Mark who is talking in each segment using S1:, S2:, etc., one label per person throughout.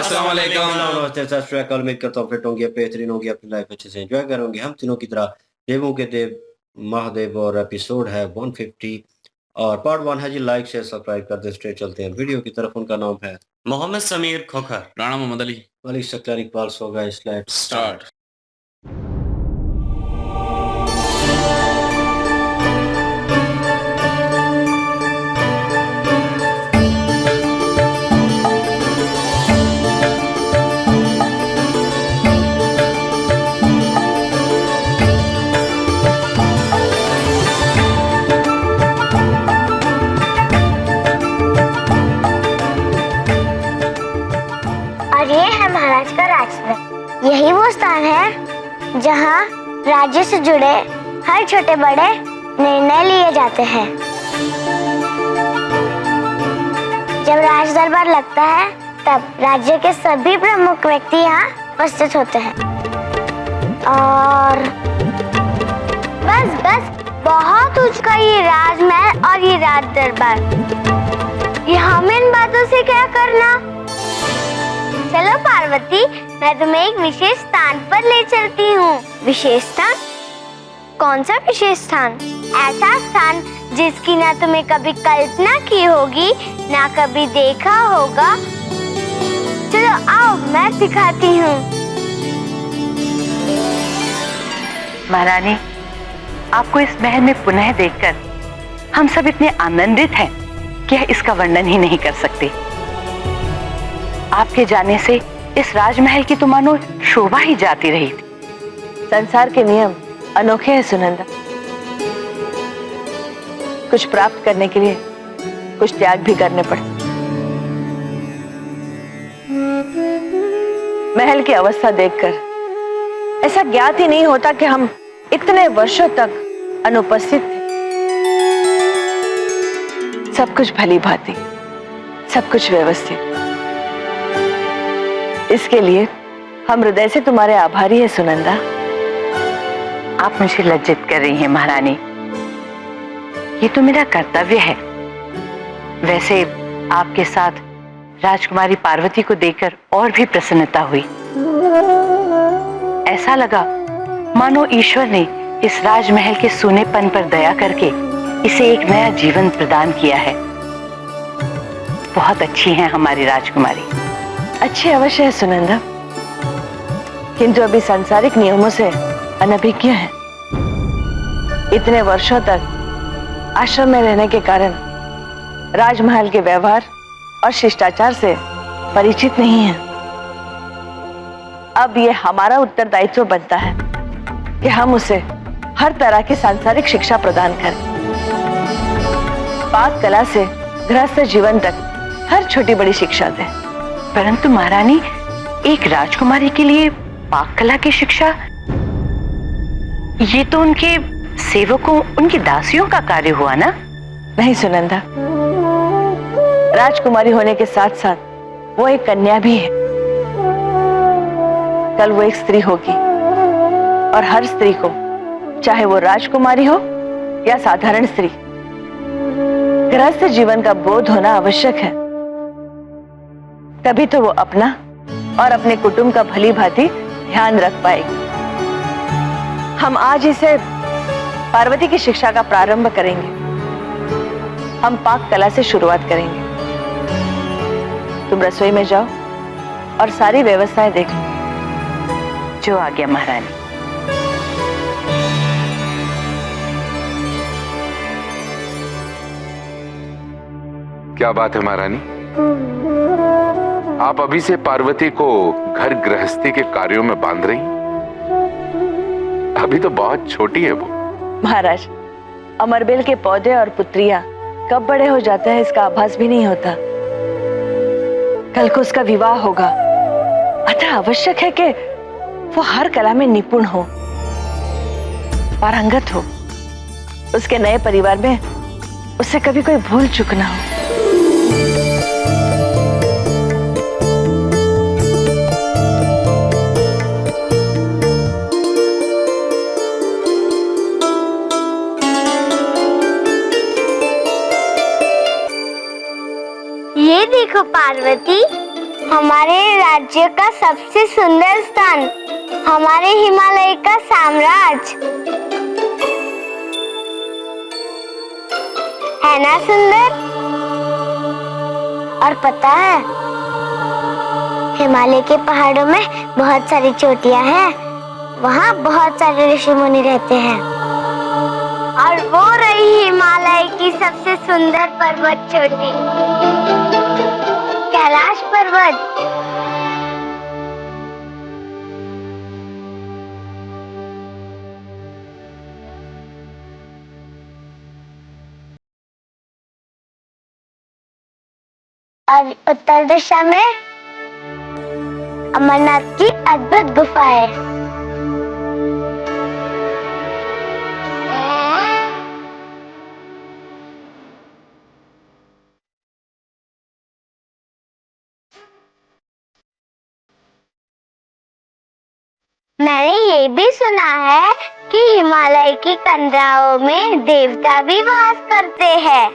S1: अस्सलाम वालेकुम।
S2: नमस्ते, सत श्री अकाल। उम्मीद करता हूँ फिट होंगे, बेहतरीन होंगे, अपनी लाइफ अच्छे से एंजॉय करेंगे। हम तीनों की तरह देवों के देव महादेव और एपिसोड है 150 और पार्ट 1 है जी। लाइक शेयर सब्सक्राइब कर दे। स्ट्रेट चलते हैं वीडियो की तरफ। उनका नाम है
S1: मोहम्मद समीर खोखर,
S3: राणा मोहम्मद अली।
S2: मलिक सक्लार इकबाल सोगा। Let's
S3: start.
S4: और ये है महाराज का राजमहल। यही वो स्थान है जहाँ राज्य से जुड़े हर छोटे बड़े निर्णय लिए जाते हैं। जब राज दरबार लगता है तब राज्य के सभी प्रमुख व्यक्ति यहाँ उपस्थित होते हैं। और बस बहुत ऊंचा ये राजमहल और ये राज दरबार, ये हमें इन बातों से क्या करना। चलो पार्वती, मैं तुम्हें एक विशेष स्थान पर ले चलती हूँ। विशेष स्थान? कौन सा विशेष स्थान? ऐसा स्थान जिसकी ना तुम्हें कभी कल्पना की होगी, ना कभी देखा होगा। चलो आओ, मैं दिखाती हूँ।
S5: महारानी, आपको इस महल में पुनः देखकर हम सब इतने आनंदित हैं कि इसका वर्णन ही नहीं कर सकते। आपके जाने से इस राजमहल की तो मानो शोभा ही जाती रही थी।
S6: संसार के नियम अनोखे हैं सुनंदा। कुछ प्राप्त करने के लिए कुछ त्याग भी करने पड़ते। महल की अवस्था देखकर ऐसा ज्ञात ही नहीं होता कि हम इतने वर्षों तक अनुपस्थित थे। सब कुछ भली भांति, सब कुछ व्यवस्थित। इसके लिए हम हृदय से तुम्हारे आभारी हैं सुनंदा।
S5: आप मुझे लज्जित कर रही हैं महारानी, ये तो मेरा कर्तव्य है। वैसे आपके साथ राजकुमारी पार्वती को देखकर और भी प्रसन्नता हुई। ऐसा लगा मानो ईश्वर ने इस राजमहल के सूनेपन पर दया करके इसे एक नया जीवन प्रदान किया है। बहुत अच्छी हैं हमारी राजकुमारी।
S6: अच्छे अवश्य है सुनंदा, किंतु अभी सांसारिक नियमों से अनभिज्ञ है। इतने वर्षों तक आश्रम में रहने के कारण राजमहल के व्यवहार और शिष्टाचार से परिचित नहीं है। अब ये हमारा उत्तरदायित्व बनता है कि हम उसे हर तरह की सांसारिक शिक्षा प्रदान करें। पाक कला से गृहस्थ जीवन तक हर छोटी बड़ी शिक्षा दें।
S5: परंतु महारानी, एक राजकुमारी के लिए पाक कला की शिक्षा, ये तो उनके सेवकों, उनकी दासियों का कार्य हुआ ना?
S6: नहीं सुनंदा, राजकुमारी होने के साथ साथ वो एक कन्या भी है। कल वो एक स्त्री होगी और हर स्त्री को, चाहे वो राजकुमारी हो या साधारण स्त्री, गृहस्थ जीवन का बोध होना आवश्यक है। तभी तो वो अपना और अपने कुटुंब का भली भांति ध्यान रख पाएगी। हम आज इसे पार्वती की शिक्षा का प्रारंभ करेंगे। हम पाक कला से शुरुआत करेंगे। तुम रसोई में जाओ और सारी व्यवस्थाएं देख लो।
S5: जो आ गया महारानी।
S7: क्या बात है महारानी, आप अभी से पार्वती को घर गृहस्थी के कार्यों में बांध रही? अभी तो बहुत छोटी है वो।
S6: महाराज, अमरबेल के पौधे और पुत्रियां कब बड़े हो जाते हैं इसका आभास भी नहीं होता। कल को उसका विवाह होगा, अतः आवश्यक है कि वो हर कला में निपुण हो, पारंगत हो। उसके नए परिवार में उससे कभी कोई भूल चूक ना हो।
S4: ये देखो पार्वती, हमारे राज्य का सबसे सुंदर स्थान, हमारे हिमालय का साम्राज्य, है ना सुंदर? और पता है, हिमालय के पहाड़ों में बहुत सारी चोटियां हैं, वहाँ बहुत सारे ऋषि मुनि रहते हैं। और वो रही हिमालय की सबसे सुंदर पर्वत चोटी, कैलाश पर्वत। और उत्तर दिशा में अमरनाथ की अद्भुत गुफा है। मैंने ये भी सुना है कि हिमालय की कंदराओं में देवता भी वास करते हैं।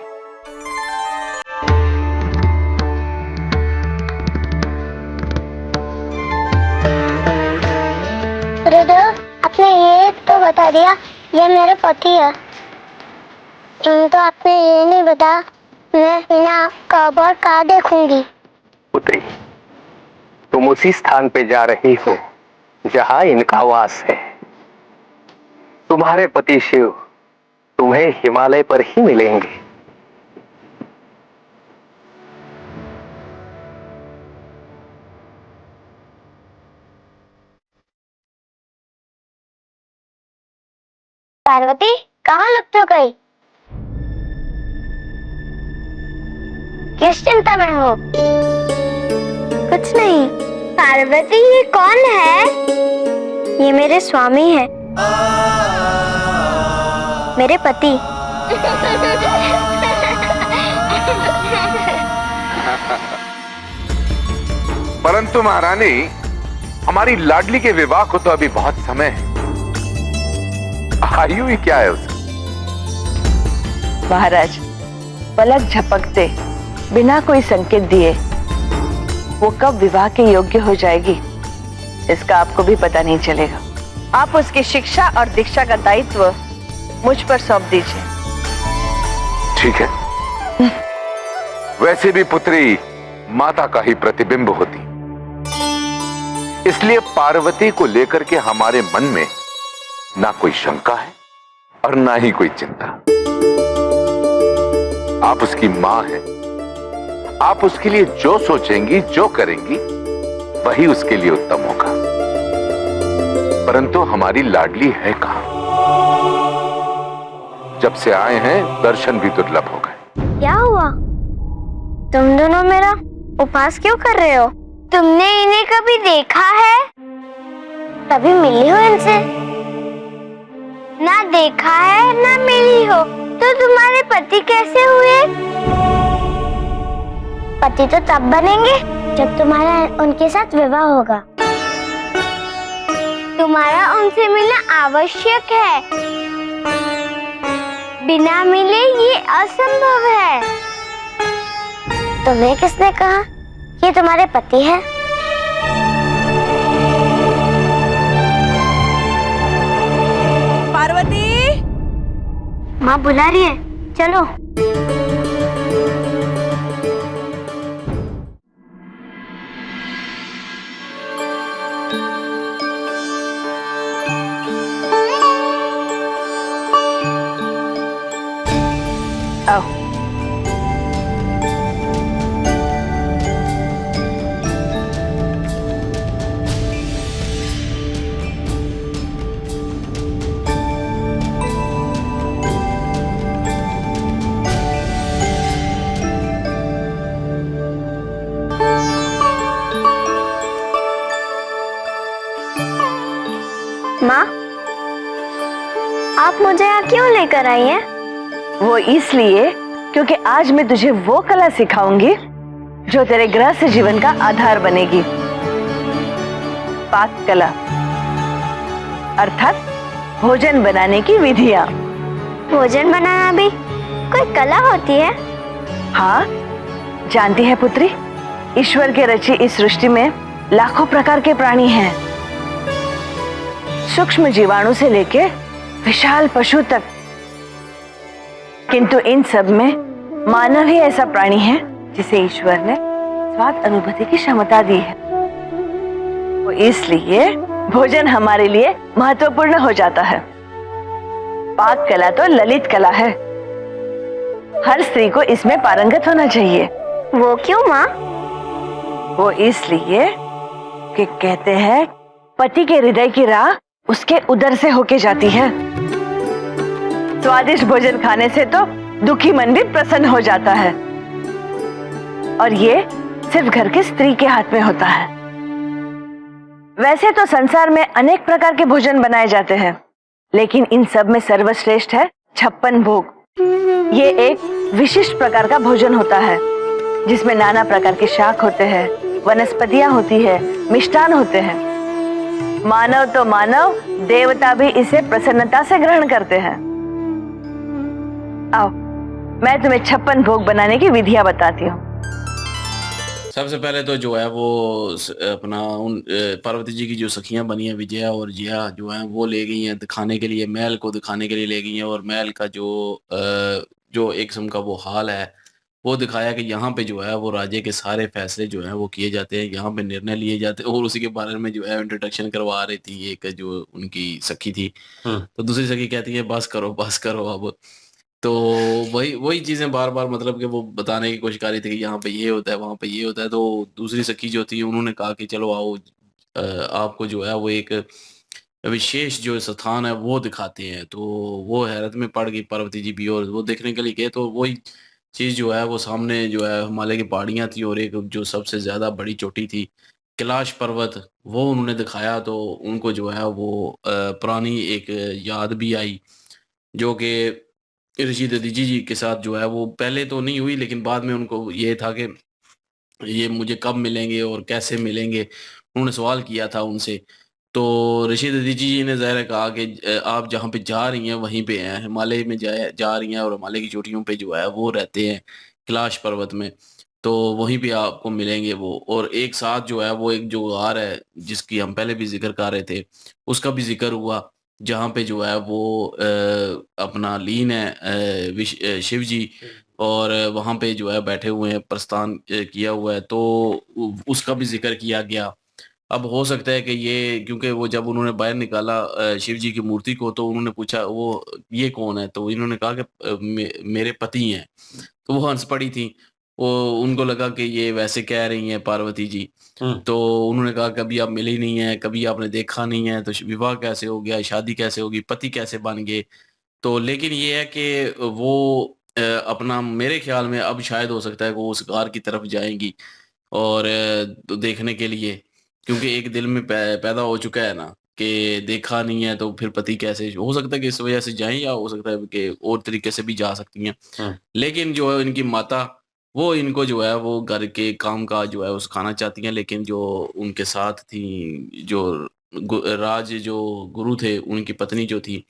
S4: आपने ये तो बता दिया, ये मेरे पति है। तो आपने ये नहीं बता, मैं इन्हें कब और कहाँ देखूंगी?
S1: पुत्री, तुम उसी स्थान पे जा रही हो जहां इनका वास है। तुम्हारे पति शिव तुम्हें हिमालय पर ही मिलेंगे।
S4: पार्वती, कहाँ लुप्त तो गई? किस चिंता में हो? कुछ नहीं। पार्वती, ये कौन है? ये मेरे स्वामी है, मेरे पति।
S7: परंतु महारानी, हमारी लाडली के विवाह को तो अभी बहुत समय है। आयु ही क्या है उसकी?
S6: महाराज, पलक झपकते बिना कोई संकेत दिए वो कब विवाह के योग्य हो जाएगी, इसका आपको भी पता नहीं चलेगा। आप उसकी शिक्षा और दीक्षा का दायित्व मुझ पर सौंप दीजिए।
S7: ठीक है। वैसे भी पुत्री माता का ही प्रतिबिंब होती, इसलिए पार्वती को लेकर के हमारे मन में ना कोई शंका है और ना ही कोई चिंता। आप उसकी मां हैं, आप उसके लिए जो सोचेंगी, जो करेंगी, वही उसके लिए उत्तम होगा। परंतु हमारी लाडली है कहां? जब से आए हैं दर्शन भी दुर्लभ हो गए।
S4: क्या हुआ? तुम दोनों मेरा उपवास क्यों कर रहे हो? तुमने इन्हें कभी देखा है? कभी मिली हो इनसे? ना देखा है ना मिली हो, तो तुम्हारे पति कैसे हुए? पति तो तब बनेंगे जब तुम्हारा उनके साथ विवाह होगा। तुम्हारा उनसे मिलना आवश्यक है, बिना मिले ये असंभव है। तुम्हें किसने कहा ये तुम्हारे पति है?
S6: पार्वती,
S4: माँ बुला रही है, चलो।
S6: आओ।
S4: माँ, आप मुझे यहाँ क्यों लेकर आई हैं?
S6: वो इसलिए क्योंकि आज मैं तुझे वो कला सिखाऊंगी जो तेरे गृहस्थ जीवन का आधार बनेगी। पाक कला, अर्थात भोजन बनाने की विधियां।
S4: भोजन बनाना भी कोई कला होती है?
S6: हाँ, जानती है पुत्री, ईश्वर के रची इस सृष्टि में लाखों प्रकार के प्राणी हैं, सूक्ष्म जीवाणु से लेके विशाल पशु तक, किंतु इन सब में मानव ही ऐसा प्राणी है जिसे ईश्वर ने स्वाद अनुभूति की क्षमता दी है। वो इसलिए भोजन हमारे लिए महत्वपूर्ण हो जाता है। पाक कला तो ललित कला है, हर स्त्री को इसमें पारंगत होना चाहिए।
S4: वो क्यों माँ?
S6: वो इसलिए कि कहते हैं पति के हृदय की राह उसके उदर से होके जाती है। स्वादिष्ट भोजन खाने से तो दुखी मन भी प्रसन्न हो जाता है, और ये सिर्फ घर की स्त्री के हाथ में होता है। वैसे तो संसार में अनेक प्रकार के भोजन बनाए जाते हैं, लेकिन इन सब में सर्वश्रेष्ठ है 56 भोग। ये एक विशिष्ट प्रकार का भोजन होता है जिसमें नाना प्रकार के शाक होते हैं, वनस्पतियां होती है, मिष्टान होते हैं। मानव तो मानव, देवता भी इसे प्रसन्नता से ग्रहण करते हैं। आओ, मैं तुम्हें 56 भोग बनाने की विधियां बताती हूँ।
S3: सबसे पहले तो जो है वो अपना उन पार्वती जी की जो सखियां बनी हैं, विजया और जिया जो है वो ले गई हैं दिखाने के लिए, महल को दिखाने के लिए ले गई हैं। और महल का जो एक किस्म का वो हाल है वो दिखाया कि यहाँ पे जो है वो राज्य के सारे फैसले जो हैं वो किए जाते हैं, यहाँ पे निर्णय लिए जाते हैं। और उसी के बारे में जो है इंट्रोडक्शन करवा रही थी एक जो उनकी सखी थी, तो दूसरी सखी कहती है बस करो अब। तो वही वही चीजें बार बार मतलब कि वो बताने की कोशिश कर रही थी कि यहाँ पे ये होता है, वहां पे ये होता है। तो दूसरी सखी जो थी उन्होंने कहा कि चलो आओ, आपको जो है वो एक विशेष जो स्थान है वो दिखाते हैं। तो वो हैरत में पड़ गई पार्वती जी भी, और वो देखने के लिए गए तो वही चीज जो है वो सामने जो है हिमालय की पहाड़ियां थी, और एक जो सबसे ज्यादा बड़ी चोटी थी कैलाश पर्वत, वो उन्होंने दिखाया। तो उनको जो है वो पुरानी एक याद भी आई, जो कि ऋषि दधीची जी के साथ जो है वो पहले तो नहीं हुई, लेकिन बाद में उनको ये था कि ये मुझे कब मिलेंगे और कैसे मिलेंगे, उन्होंने सवाल किया था उनसे। तो ऋषि दधीची जी ने ज़ाहिर है कहा कि आप जहाँ पे जा रही हैं वहीं पे हैं, हिमालय में जा रही हैं और हिमालय की चोटियों पे जो है वो रहते हैं कैलाश पर्वत में, तो वहीं पे आपको मिलेंगे वो। और एक साथ जो है वो एक जो गार है जिसकी हम पहले भी जिक्र कर रहे थे, उसका भी जिक्र हुआ, जहाँ पे जो है वो अपना लीन है शिव जी, और वहाँ पे जो है बैठे हुए हैं, प्रस्थान किया हुआ है। तो उसका भी जिक्र किया गया। अब हो सकता है कि ये, क्योंकि वो जब उन्होंने बाहर निकाला शिव जी की मूर्ति को, तो उन्होंने पूछा वो ये कौन है, तो इन्होंने कहा कि मेरे पति हैं। तो वो हंस पड़ी थी, वो उनको लगा कि ये वैसे कह रही हैं पार्वती जी। तो उन्होंने कहा कभी आप मिले नहीं है, कभी आपने देखा नहीं है, तो विवाह कैसे हो गया, शादी कैसे होगी, पति कैसे बन गए। तो लेकिन ये है कि वो अपना, मेरे ख्याल में अब शायद हो सकता है कि वो उस गार की तरफ जाएंगी और तो देखने के लिए, क्योंकि एक दिल में पैदा हो चुका है ना कि देखा नहीं है, तो फिर पति कैसे, हो सकता है कि इस वजह से जाएं, या हो सकता है कि और तरीके से भी जा सकती हैं। लेकिन जो है इनकी माता, वो इनको जो है वो घर के काम का जो है वो सिखाना चाहती हैं। लेकिन जो उनके साथ थी, जो राज जो गुरु थे, उनकी पत्नी जो थी,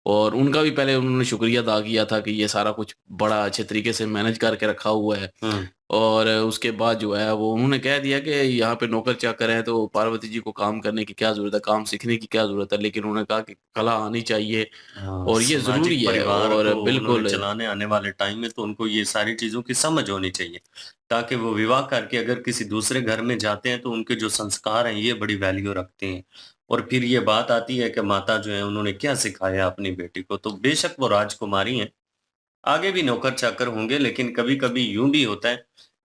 S3: और उनका भी पहले उन्होंने शुक्रिया अदा किया था कि ये सारा कुछ बड़ा अच्छे तरीके से मैनेज करके रखा हुआ है। और उसके बाद जो है वो उन्होंने कह दिया कि यहाँ पे नौकर चाकर है, तो पार्वती जी को काम करने की क्या जरूरत है, काम सीखने की क्या जरूरत है। लेकिन उन्होंने कहा कि कला आनी चाहिए और ये जरूरी है, और बिल्कुल
S8: चलाने आने वाले टाइम में तो उनको ये सारी चीजों की समझ होनी चाहिए, ताकि वो विवाह करके अगर किसी दूसरे घर में जाते हैं तो उनके जो संस्कार हैं ये बड़ी वैल्यू रखते हैं। और फिर ये बात आती है कि माता जो है उन्होंने क्या सिखाया अपनी बेटी को, तो बेशक वो राजकुमारी हैं, आगे भी नौकर चाकर होंगे। लेकिन कभी कभी यूं भी होता है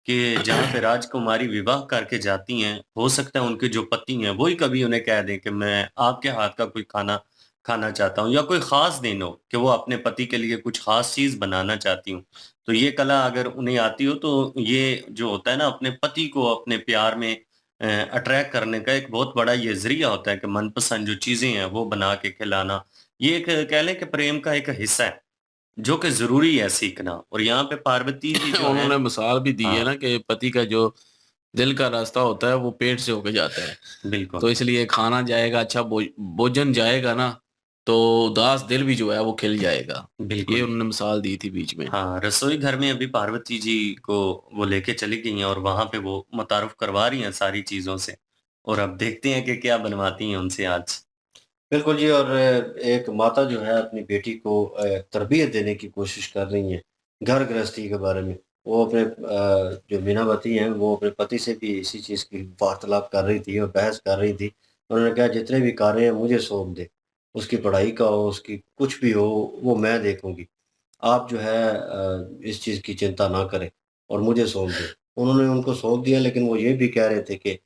S8: कि जहाँ पे राजकुमारी विवाह करके जाती हैं, हो सकता है उनके जो पति हैं वही कभी उन्हें कह दें कि मैं आपके हाथ का कोई खाना खाना चाहता हूँ, या कोई खास दिन हो कि वो अपने पति के लिए कुछ खास चीज बनाना चाहती हूँ। तो ये कला अगर उन्हें आती हो तो ये जो होता है ना, अपने पति को अपने प्यार में अट्रैक्ट करने का एक बहुत बड़ा ये जरिया होता है कि मनपसंद जो चीजें हैं वो बना के खिलाना। ये एक कह लें कि प्रेम का एक हिस्सा है जो कि जरूरी है सीखना। और यहाँ पे पार्वती जी जो है,
S3: उन्होंने मिसाल भी दी है
S8: हाँ
S3: ना कि पति का जो दिल का रास्ता होता है वो पेट से होके जाता है।
S8: बिल्कुल
S3: तो इसलिए खाना जाएगा, अच्छा भोजन जाएगा ना, तो उदास दिल भी जो है वो खिल जाएगा। ये
S8: बिल्कुल।
S3: उन्होंने मिसाल दी थी बीच में।
S8: हाँ, रसोई घर में अभी पार्वती जी को वो लेके चली गई हैं और वहां पे वो मुतारुफ करवा रही हैं सारी चीजों से, और अब देखते हैं कि क्या बनवाती हैं उनसे आज।
S2: बिल्कुल जी। और एक माता जो है अपनी बेटी को तरबियत देने की कोशिश कर रही हैं घर गृहस्थी के बारे में। वो अपने जो मीनावती हैं वो अपने पति से भी इसी चीज़ की वार्तालाप कर रही थी और बहस कर रही थी। उन्होंने कहा जितने भी कार्य हैं मुझे सौंप दे, उसकी पढ़ाई का हो, उसकी कुछ भी हो, वो मैं देखूंगी। आप जो है इस चीज़ की चिंता ना करें और मुझे सौंप दें। उन्होंने उनको सौंप दिया, लेकिन वो ये भी कह रहे थे कि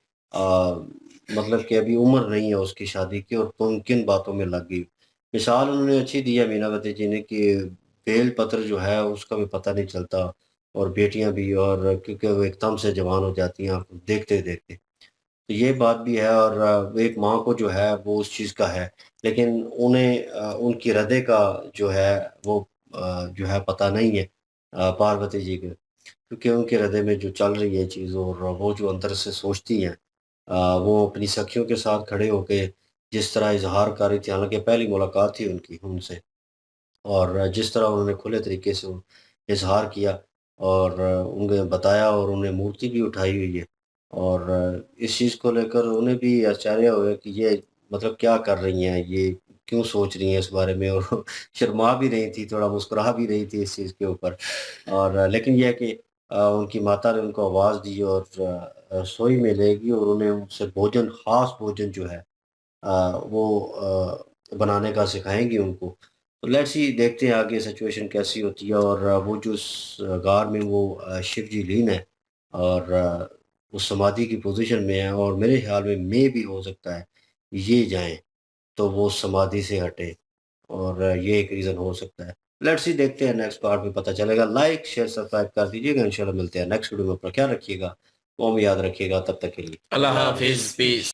S2: मतलब कि अभी उम्र नहीं है उसकी शादी की और तुम किन बातों में लग गई। मिसाल उन्होंने अच्छी दी है मीनावती जी ने कि बेल पत्र जो है उसका भी पता नहीं चलता, और बेटियां भी, और क्योंकि वो एकदम से जवान हो जाती हैं आप देखते देखते। तो ये बात भी है। और एक माँ को जो है वो उस चीज़ का है, लेकिन उन्हें उनकी हृदय का जो है वो जो है पता नहीं है पार्वती जी के, क्योंकि उनके हृदय में जो चल रही है चीज़ और वो जो अंदर से सोचती हैं, वो अपनी सखियों के साथ खड़े होके जिस तरह इज़हार कर रही थी, हालाँकि पहली मुलाकात थी उनकी उनसे, और जिस तरह उन्होंने खुले तरीके से इज़हार किया और उन्हें बताया, और उन्हें मूर्ति भी उठाई हुई है। और इस चीज़ को लेकर उन्हें भी आश्चर्य हुआ कि ये मतलब क्या कर रही हैं, ये क्यों सोच रही हैं इस बारे में, और शर्मा भी रही थी, थोड़ा मुस्कुरा भी रही थी इस चीज़ के ऊपर। और लेकिन ये है कि उनकी माता ने उनको आवाज़ दी और रसोई में ले गई और उन्हें उनसे भोजन, ख़ास भोजन जो है वो बनाने का सिखाएँगी उनको। तो लेट्स सी, देखते हैं आगे सिचुएशन कैसी होती है। और वो जो उस गार में वो शिव जी लीन है और उस समाधि की पोज़ीशन में है, और मेरे ख़्याल में भी हो सकता है ये जाएँ, तो वो समाधि से हटे, और ये एक रीज़न हो सकता है। लेट्स सी, देखते हैं नेक्स्ट पार्ट में पता चलेगा। लाइक, शेयर, सब्सक्राइब कर दीजिएगा। इंशाल्लाह मिलते हैं नेक्स्ट वीडियो में। अपना ख्याल रखिएगा, वो भी याद रखिएगा। तब तक के लिए
S3: अल्लाह हाफिज़, पीस।